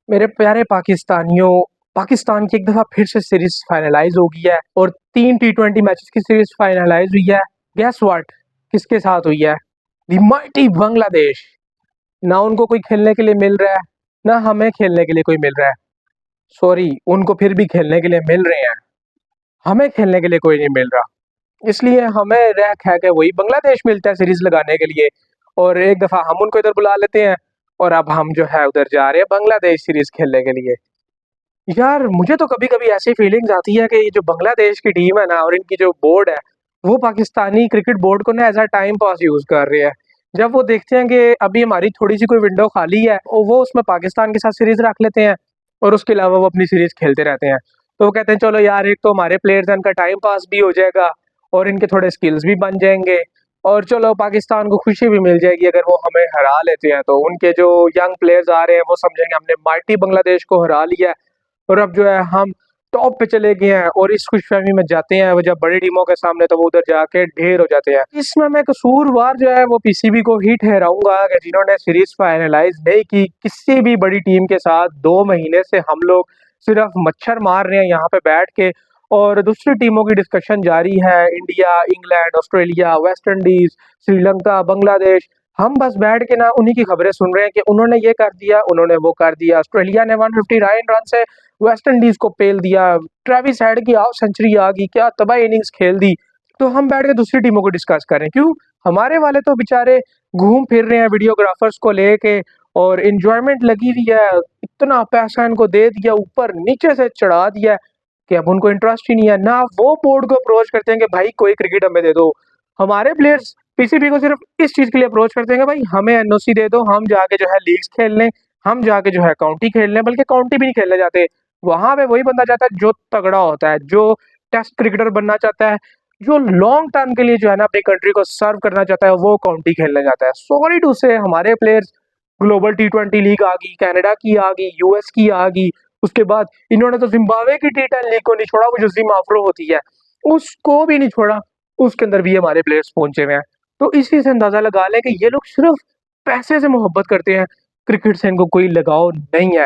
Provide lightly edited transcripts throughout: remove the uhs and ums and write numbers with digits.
मेरे प्यारे पाकिस्तानियों, पाकिस्तान की एक दफ़ा फिर से सीरीज़ फाइनलाइज़ हो गई है और 3 टी20 मैचेस की सीरीज़ फाइनलाइज़ हुई है। Guess what? किसके साथ हुई है? The mighty Bangladesh. ना उनको कोई खेलने के लिए मिल रहा है, ना हमें खेलने के लिए कोई मिल रहा है। सॉरी, उनको फिर भी खेलने के लिए मिल रहे हैं, हमें खेलने के लिए कोई नहीं मिल रहा। इसलिए हमें रह खा के वही बांग्लादेश मिलता है सीरीज़ लगाने के लिए और एक दफ़ा हम उनको इधर बुला लेते हैं और अब हम जो है उधर जा रहे हैं बांग्लादेश सीरीज़ खेलने के लिए। यार मुझे तो कभी-कभी ऐसी फीलिंग्स आती है कि ये जो बांग्लादेश की टीम है ना और इनकी जो बोर्ड है, वो पाकिस्तानी क्रिकेट बोर्ड को ना as a time pass use कर रहे हैं। जब वो देखते हैं कि अभी हमारी थोड़ी-सी कोई विंडो खाली है और वो उसमें पाकिस्तान के साथ सीरीज़ रख लेते हैं और उसके अलावा वो अपनी सीरीज़ खेलते रहते हैं। तो वो कहते हैं चलो यार एक तो हमारे प्लेयर्स हैं, इनका टाइम पास भी हो जाएगा और इनके थोड़े स्किल्स भी बन जाएँगे और चलो पाकिस्तान को खुशी भी मिल जाएगी अगर वो हमें हरा लेते हैं तो। उनके जो यंग प्लेयर्स आ रहे हैं वो समझेंगे हमने माइटी बांग्लादेश को हरा लिया है। और अब जो है हम टॉप पे चले गए हैं और इस खुशफहमी में जाते हैं वो जब बड़ी टीमों के सामने तो वो उधर जाके ढेर हो जाते हैं। इसमें मैं कसूरवार जो है वो पीसीबी को ही ठहराऊंगा कि जिन्होंने सीरीज फाइनलाइज नहीं की किसी भी बड़ी टीम के साथ। 2 महीने से हम लोग सिर्फ मच्छर मार रहे हैं यहाँ पे बैठ के और दूसरी टीमों की डिस्कशन जारी है। India, England, Australia, West Indies, Sri Lanka, Bangladesh. हम बस बैठ के ना उन्हीं की खबरें सुन रहे हैं कि उन्होंने ये कर दिया, उन्होंने वो कर दिया। ऑस्ट्रेलिया ने 159 रन से वेस्ट इंडीज को पेल दिया। ट्रेविस हेड की हाफ सेंचुरी आ गई, क्या तबाही इनिंग्स खेल दी। तो हम बैठ के दूसरी टीमों को डिस्कस करें क्यों? हमारे वाले तो बेचारे घूम फिर रहे हैं वीडियोग्राफर्स को लेके और इंजॉयमेंट लगी हुई है। इतना पैसा इनको दे दिया, ऊपर नीचे से चढ़ा दिया कि अब उनको इंटरेस्ट ही नहीं है। ना वो बोर्ड को अप्रोच करते हैं कि भाई कोई क्रिकेट हमें दे दो। हमारे प्लेयर्स पीसीबी को सिर्फ इस चीज के लिए अप्रोच करते हैं कि भाई हमें एनओसी दे दो, हम जाके जो है लीग्स खेल लें, हम जाके जो है काउंटी खेल लें। बल्कि काउंटी भी नहीं खेलने जाते, वहां पे वही बंदा जाता है जो तगड़ा होता है, जो टेस्ट क्रिकेटर बनना चाहता है, जो लॉन्ग टर्म के लिए जो है ना अपनी कंट्री को सर्व करना चाहता है, वो काउंटी खेलने जाता है। सॉरी टू से हमारे प्लेयर्स ग्लोबल टी20 लीग आ गई, कनाडा की आ गई, यूएस की आ गई। उसके बाद इन्होंने तो जिम्बाब्वे की टी10 लीग को नहीं छोड़ा, वो जो जिम आफ्रो होती है उसको भी नहीं छोड़ा। उसके अंदर भी हमारे प्लेयर्स पहुंचे हुए हैं। तो इसी से अंदाजा लगा लें कि ये लोग सिर्फ पैसे से मोहब्बत करते हैं, क्रिकेट से इनको कोई लगाव नहीं है।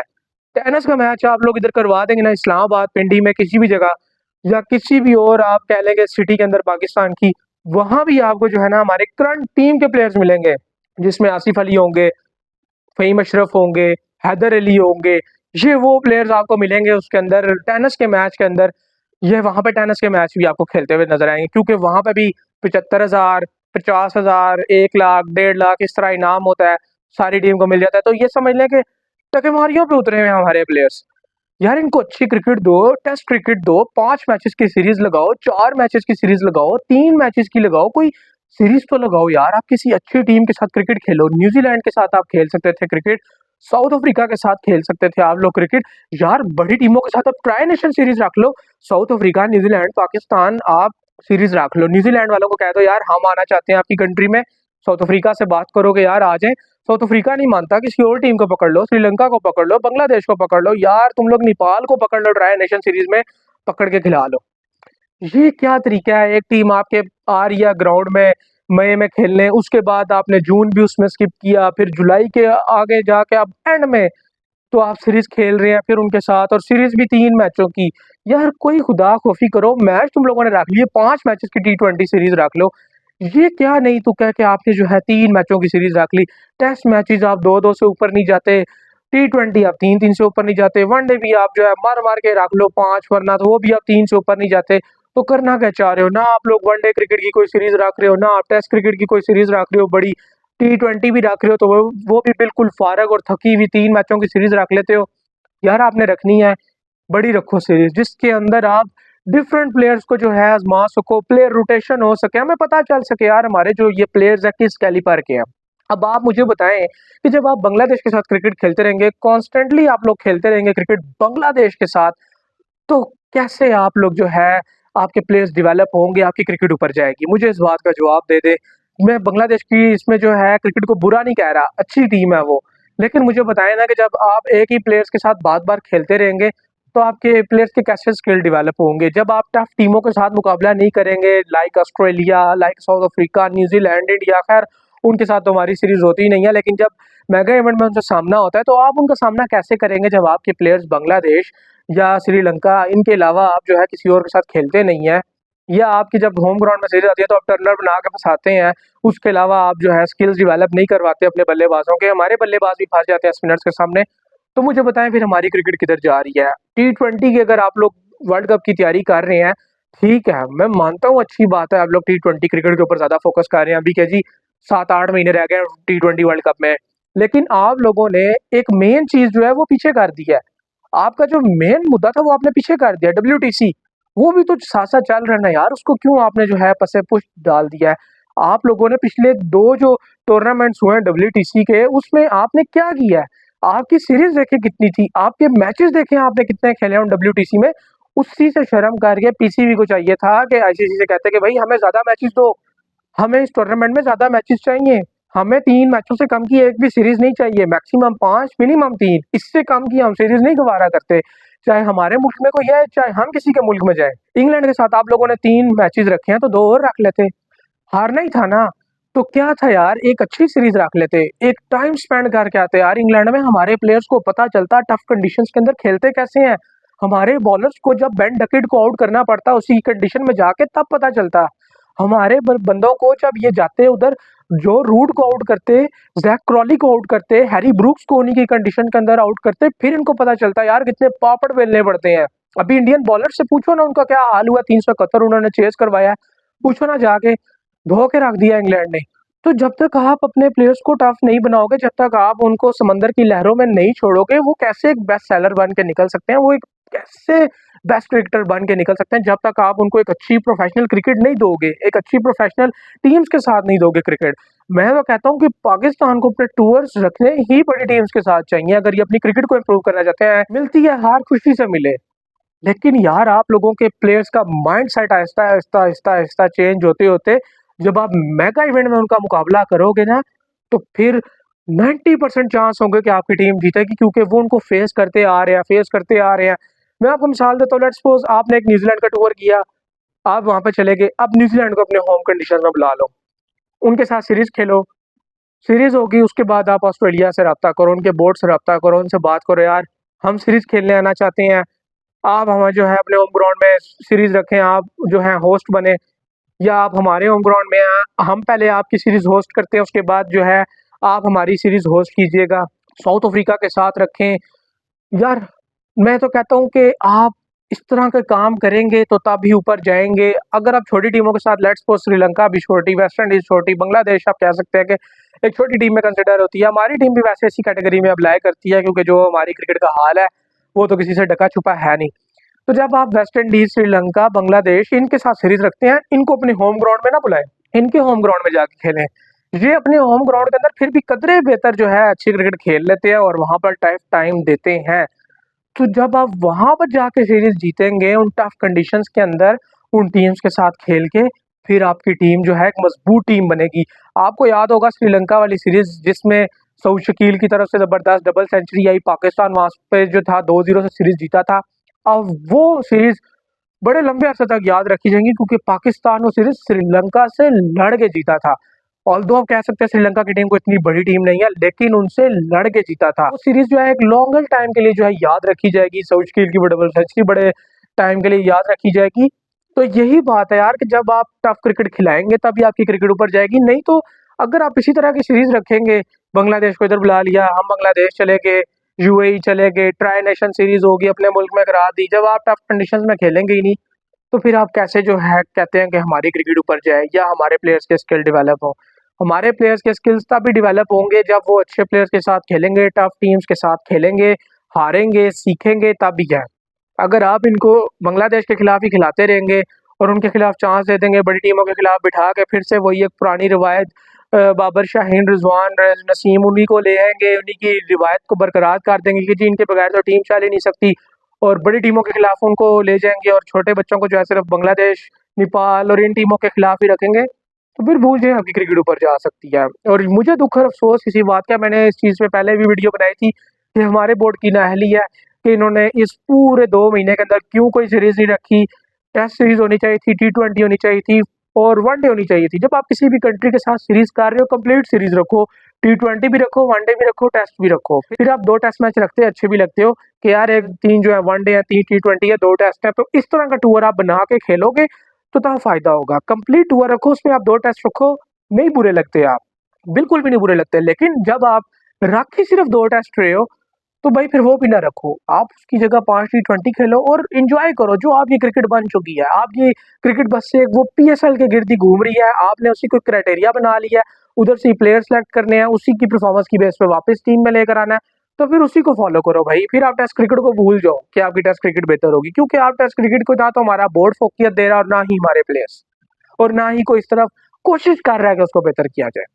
टेनिस का मैच आप लोग इधर करवा देंगे ना इस्लामाबाद, पिंडी में, किसी भी जगह या किसी भी और आप कह लेंगे सिटी के अंदर पाकिस्तान की, वहां भी आपको जो है ना हमारे करंट टीम के प्लेयर्स मिलेंगे जिसमें आसिफ अली होंगे, फ़हीम अशरफ होंगे, हैदर अली होंगे। ये वो प्लेयर्स आपको मिलेंगे उसके अंदर टेनिस के मैच के अंदर। ये वहाँ पे टेनिस के मैच भी आपको खेलते हुए नज़र आएँगे क्योंकि वहाँ पे भी 75,000, 50,000, 1 लाख, 1.5 लाख इस तरह इनाम होता है, सारी टीम को मिल जाता है। तो ये समझ लें कि टकमारियों पे उतरे हुए हैं हमारे प्लेयर्स। यार इनको अच्छी क्रिकेट दो, टेस्ट क्रिकेट दो, 5 मैचेस की सीरीज़ लगाओ, 4 मैचेस की सीरीज़ लगाओ, 3 मैचेस की लगाओ, कोई सीरीज़ तो लगाओ यार। आप किसी अच्छी टीम के साथ क्रिकेट खेलो, न्यूज़ीलैंड के साथ आप खेल सकते थे क्रिकेट, साउथ अफ्रीका के साथ खेल सकते थे आप लोग क्रिकेट। यार बड़ी टीमों के साथ आप ट्राई नेशन सीरीज़ रख लो, साउथ अफ्रीका, न्यूज़ीलैंड, पाकिस्तान आप सीरीज़ रख लो। न्यूज़ीलैंड वालों को कह दो यार हम आना चाहते हैं आपकी कंट्री में, साउथ अफ्रीका से बात करो कि यार आ जाएँ। साउथ अफ्रीका नहीं मानता, किसी और टीम को पकड़ लो, श्रीलंका को पकड़ लो, बांग्लादेश को पकड़ लो, यार तुम लोग नेपाल को पकड़ लो, ट्राई नेशन सीरीज में पकड़ के खिला लो। ये क्या तरीका है? एक टीम आपके आ रही है ग्राउंड में मई में खेलने, उसके बाद आपने जून भी उसमें स्किप किया, फिर जुलाई के आगे जाके आप एंड में तो आप सीरीज खेल रहे हैं फिर उनके साथ और सीरीज भी 3 मैचों की। यार कोई खुदा खौफी करो, मैच तुम लोगों ने रख लिए, 5 मैचेस की टी20 सीरीज रख लो। ये क्या नहीं तो कह के आपने जो है 3 मैचों की सीरीज रख ली। टेस्ट मैचेस आप 2-2 से ऊपर नहीं जाते, टी20 आप 3-3 से ऊपर नहीं जाते, वनडे भी आप जो है मार मार के रख लो 5, वरना तो वो भी आप 3 से ऊपर नहीं जाते। तो करना क्या चाह रहे हो? ना आप लोग वनडे क्रिकेट की कोई सीरीज रख रहे हो, ना आप टेस्ट क्रिकेट की कोई सीरीज रख रहे हो, बड़ी टी20 भी रख रहे हो तो वो भी बिल्कुल फारग और थकी हुई 3 मैचों की सीरीज रख लेते हो। यार आपने रखनी है बड़ी रखो सीरीज जिसके अंदर आप डिफरेंट प्लेयर्स को जो है आजमा सको, प्लेयर रोटेशन हो सके, हमें पता चल सके यार हमारे जो ये प्लेयर्स है किस कैलिबर के हैं। अब आप मुझे बताएं कि जब आप बांग्लादेश के साथ क्रिकेट खेलते रहेंगे, कॉन्स्टेंटली आप लोग खेलते रहेंगे क्रिकेट बांग्लादेश के साथ, तो कैसे आप लोग जो है आपके प्लेयर्स डेवलप होंगे, आपकी क्रिकेट ऊपर जाएगी? मुझे इस बात का जवाब दे दे। मैं बांग्लादेश की इसमें जो है क्रिकेट को बुरा नहीं कह रहा, अच्छी टीम है वो। लेकिन मुझे बताएं ना कि जब आप एक ही प्लेयर्स के साथ बार-बार खेलते रहेंगे, तो आपके प्लेयर्स के कैसे स्किल डेवलप होंगे? जब आप टफ टीमों के साथ मुकाबला नहीं करेंगे, like Australia, like south Africa, New Zealand, India, खैर उनके साथ तो हमारी सीरीज होती ही नहीं है। लेकिन जब मेगा इवेंट में उनसे सामना होता है तो आप उनका सामना कैसे करेंगे जब आपके प्लेयर्स बांग्लादेश या श्रीलंका इनके अलावा आप जो है किसी और के साथ खेलते नहीं है, या आपकी जब होम ग्राउंड में सीरीज आती है तो आप टर्नर बना के फंसाते हैं। उसके अलावा आप जो है स्किल्स डेवलप नहीं करवाते अपने बल्लेबाजों के, हमारे बल्लेबाज भी फंस जाते हैं स्पिनर्स के सामने। तो मुझे बताएं फिर हमारी क्रिकेट किधर जा रही है। T20 की अगर आप लोग वर्ल्ड कप की तैयारी कर रहे हैं, ठीक है, मैं मानता हूँ अच्छी बात है, आप लोग T20 क्रिकेट के ऊपर ज्यादा फोकस कर रहे हैं। अभी क्या जी 7-8 महीने रह गए T20 वर्ल्ड कप में, लेकिन आप लोगों ने एक मेन चीज जो है वो पीछे कर दी है। आपका जो मेन मुद्दा था वो आपने पीछे कर दिया। WTC वो भी तो साथ साथ चल रहा है ना यार, उसको क्यों आपने जो है पसे पुश डाल दिया है। आप लोगों ने पिछले 2 जो टूर्नामेंट्स हुए हैं WTC के, उसमें आपने क्या किया है? आपकी सीरीज देखे कितनी थी, आपके मैचेस देखे आपने कितने खेले हैं WTC में। उसी से शर्म करके PCB को चाहिए था कि ICC से कहते कि भाई हमें ज्यादा मैचेस दो, हमें इस टूर्नामेंट में ज्यादा मैचेस चाहिए, हमें 3 मैचों से कम की एक भी सीरीज नहीं चाहिए, मैक्सिमम 5 मिनिमम 3, इससे कम की हम सीरीज नहीं गवारा करते, चाहे हमारे मुल्क में कोई है चाहे हम किसी के मुल्क में जाए। इंग्लैंड के साथ आप लोगों ने 3 मैचेस रखे हैं तो 2 और रख लेते, हारना ही था ना। तो क्या था यार, एक अच्छी सीरीज रख लेते, एक टाइम स्पेंड करके आते यार इंग्लैंड में, हमारे प्लेयर्स को पता चलता टफ कंडीशंस के अंदर खेलते कैसे हैं। हमारे बॉलर्स को जब बेन डकेट को आउट करना पड़ता उसी कंडीशन में जाके तब पता चलता। हमारे बंदों को जब ये जाते उधर जो रूट को आउट करते, जैक क्रॉली को आउट करते, हैरी ब्रूक्स को उन्हीं की कंडीशन के अंदर आउट करते, फिर इनको पता चलता यार कितने पापड़ बेलने पड़ते हैं। अभी इंडियन बॉलर से पूछो ना उनका क्या हाल हुआ, 371 उन्होंने चेस करवाया, पूछो ना जाके, धो के रख दिया इंग्लैंड ने। तो जब तक आप अपने प्लेयर्स को टफ नहीं बनाओगे, जब तक आप उनको समंदर की लहरों में नहीं छोड़ोगे, वो कैसे एक बेस्ट सेलर बन के निकल सकते हैं, वो एक कैसे बेस्ट क्रिकेटर बन के निकल सकते हैं, जब तक आप उनको एक अच्छी प्रोफेशनल क्रिकेट नहीं दोगे, एक अच्छी प्रोफेशनल टीम्स के साथ नहीं दोगे क्रिकेट। मैं तो कहता हूँ कि पाकिस्तान को अपने टूर्स रखने ही बड़ी टीम्स के साथ चाहिए अगर ये अपनी क्रिकेट को इम्प्रूव करना चाहते हैं। मिलती है हार खुशी से मिले, लेकिन यार आप लोगों के प्लेयर्स का mind set Aahista Aahista Aahista Aahista change होते होते जब आप मेगा इवेंट में उनका मुकाबला करोगे ना, तो फिर 90% चांस होंगे कि आपकी टीम जीतेगी, क्योंकि वो उनको फेस करते आ रहे हैं, फेस करते आ रहे हैं। मैं आपको मिसाल देता हूँ, लेट्स सपोज आपने एक न्यूजीलैंड का टूर किया, आप वहां पे चले गए, अब न्यूजीलैंड को अपने होम कंडीशन में बुला लो, उनके साथ सीरीज खेलो, सीरीज होगी उसके बाद आप ऑस्ट्रेलिया से रब्ता करो, उनके बोर्ड से रब्ता करो, उनसे बात करो यार हम सीरीज खेलने आना चाहते हैं, आप हमें जो है अपने होम ग्राउंड में सीरीज रखें, आप जो है होस्ट बने, या आप हमारे होम ग्राउंड में हम पहले आपकी सीरीज होस्ट करते हैं, उसके बाद जो है आप हमारी सीरीज होस्ट कीजिएगा। साउथ अफ्रीका के साथ रखें यार। मैं तो कहता हूँ कि आप इस तरह के काम करेंगे तो तब ही ऊपर जाएंगे। अगर आप छोटी टीमों के साथ, लेट्स सपोज श्रीलंका भी छोटी, वेस्ट इंडीज छोटी, बांग्लादेश आप कह सकते हैं कि एक छोटी टीम में कंसिडर होती है, हमारी टीम भी वैसे इसी कैटेगरी में अप्लाई करती है, क्योंकि जो हमारी क्रिकेट का हाल है वो तो किसी से ढका छुपा है नहीं। तो जब आप वेस्ट इंडीज, श्रीलंका, बांग्लादेश इनके साथ सीरीज रखते हैं, इनको अपने होम ग्राउंड में ना बुलाएं, इनके होम ग्राउंड में जाके खेलें। ये अपने होम ग्राउंड के अंदर फिर भी कदरे बेहतर जो है अच्छी क्रिकेट खेल लेते हैं और वहां पर टाइम देते हैं। तो जब आप वहां पर जाके सीरीज जीतेंगे उन टफ कंडीशंस के अंदर, उन टीम्स के साथ खेल के, फिर आपकी टीम जो है एक मजबूत टीम बनेगी। आपको याद होगा श्रीलंका वाली सीरीज जिसमें सऊद शकील की तरफ से जबरदस्त डबल सेंचुरी आई, पाकिस्तान वहां पे जो था 2-0 से सीरीज जीता था। अब वो सीरीज बड़े लंबे अरसे तक याद रखी जाएंगी, क्योंकि पाकिस्तान वो सीरीज श्रीलंका से लड़ के जीता था। ऑल्दो आप कह सकते हैं श्रीलंका की टीम को इतनी बड़ी टीम नहीं है, लेकिन उनसे लड़ के जीता था। वो सीरीज जो है एक लॉन्गर टाइम के लिए जो है याद रखी जाएगी, सऊद शकील की वो डबल सेंचुरी बड़े टाइम के लिए याद रखी जाएगी। तो यही बात है यार कि जब आप टफ क्रिकेट खिलाएंगे तभी आपकी क्रिकेट ऊपर जाएगी, नहीं तो अगर आप इसी तरह की सीरीज रखेंगे, बांग्लादेश को इधर बुला लिया, हम बांग्लादेश चले गए, UAE चले गए, ट्राई नेशन सीरीज होगी अपने मुल्क में करा दी, जब आप टफ कंडीशंस में खेलेंगे ही नहीं, तो फिर आप कैसे जो है कहते हैं कि हमारी क्रिकेट ऊपर जाए या हमारे प्लेयर्स के स्किल डेवलप हो। हमारे प्लेयर्स के स्किल्स तभी डेवलप होंगे जब वो अच्छे प्लेयर्स के साथ खेलेंगे, टफ टीम्स के साथ खेलेंगे, हारेंगे, सीखेंगे, तभी है। अगर आप इनको बांग्लादेश के खिलाफ ही खिलाते रहेंगे और उनके खिलाफ चांस दे देंगे, बड़ी टीमों के खिलाफ बिठा के फिर से वही एक पुरानी रिवायत, बाबर शाहीन, रिजवान, नसीम, उन्हीं को ले आएंगे, उन्हीं की रिवायत को बरकरार कर देंगे कि जी इनके बगैर तो टीम चल ही नहीं सकती, और बड़ी टीमों के खिलाफ उनको ले जाएंगे और छोटे बच्चों को जो है सिर्फ बांग्लादेश, नेपाल और इन टीमों के खिलाफ ही रखेंगे, तो फिर भूल जाए आपकी क्रिकेट ऊपर जा सकती है। और मुझे दुख और अफसोस इसी बात का, मैंने इस चीज़ पे पहले भी वीडियो बनाई थी कि हमारे बोर्ड की नाअहली है कि इन्होंने इस पूरे 2 महीने के अंदर क्यों कोई सीरीज नहीं रखी। टेस्ट सीरीज होनी चाहिए थी, T20 होनी चाहिए थी, और वनडे होनी चाहिए थी। जब आप किसी भी कंट्री के साथ सीरीज कर रहे हो, कंप्लीट सीरीज रखो, T20 भी रखो, वनडे भी रखो, टेस्ट भी रखो। फिर आप 2 टेस्ट मैच रखते हैं, अच्छे भी लगते हो कि यार एक 3 जो है वनडे है, 3 T20 है, 2 टेस्ट है, तो इस तरह का टूर आप बना के खेलोगे तो तब फ़ायदा होगा। कंप्लीट टूर रखो, उसमें आप 2 टेस्ट रखो, नहीं बुरे लगते आप, बिल्कुल भी नहीं बुरे लगते। लेकिन जब आप रख ही सिर्फ 2 टेस्ट रहे हो, तो भाई फिर वो भी ना रखो। आप उसकी जगह 5 T20 खेलो और एन्जॉय करो, जो आपकी क्रिकेट बन चुकी है। आपकी क्रिकेट बस से वो PSL के गिर्द ही घूम रही है, आपने उसी को क्राइटेरिया बना लिया है, उधर से ही प्लेयर सेलेक्ट करने हैं, उसी की परफॉर्मेंस की बेस पे वापस टीम में लेकर आना है, तो फिर उसी को फॉलो करो भाई। फिर आप टेस्ट क्रिकेट को भूल जाओ कि आपकी टेस्ट क्रिकेट बेहतर होगी, क्योंकि आप टेस्ट क्रिकेट को ना तो हमारा बोर्ड फोकियत दे रहा और ना ही हमारे प्लेयर्स, और ना ही कोई इस तरफ कोशिश कर रहा है कि उसको बेहतर किया जाए।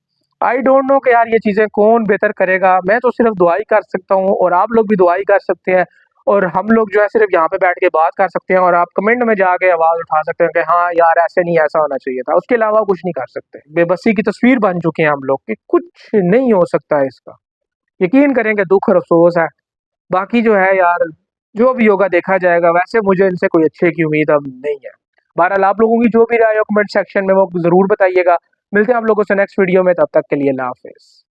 आई डोंट नो कि यार ये चीज़ें कौन बेहतर करेगा। मैं तो सिर्फ दुआ ही कर सकता हूँ और आप लोग भी दुआ ही कर सकते हैं, और हम लोग जो है सिर्फ यहाँ पे बैठ के बात कर सकते हैं, और आप कमेंट में जाके आवाज़ उठा सकते हैं कि हाँ यार ऐसे नहीं, ऐसा होना चाहिए था। उसके अलावा कुछ नहीं कर सकते। बेबसी की तस्वीर बन चुके हैं हम लोग कि कुछ नहीं हो सकता है इसका। यकीन करेंगे, दुख और अफसोस है। बाकी जो है यार, जो भी होगा देखा जाएगा। वैसे मुझे इनसे कोई अच्छे की उम्मीद अब नहीं है। बहरहाल आप लोगों की जो भी राय हो कमेंट सेक्शन में वो ज़रूर बताइएगा। मिलते हैं आप लोगों से नेक्स्ट वीडियो में, तब तक के लिए अल्लाह हाफ़िज़।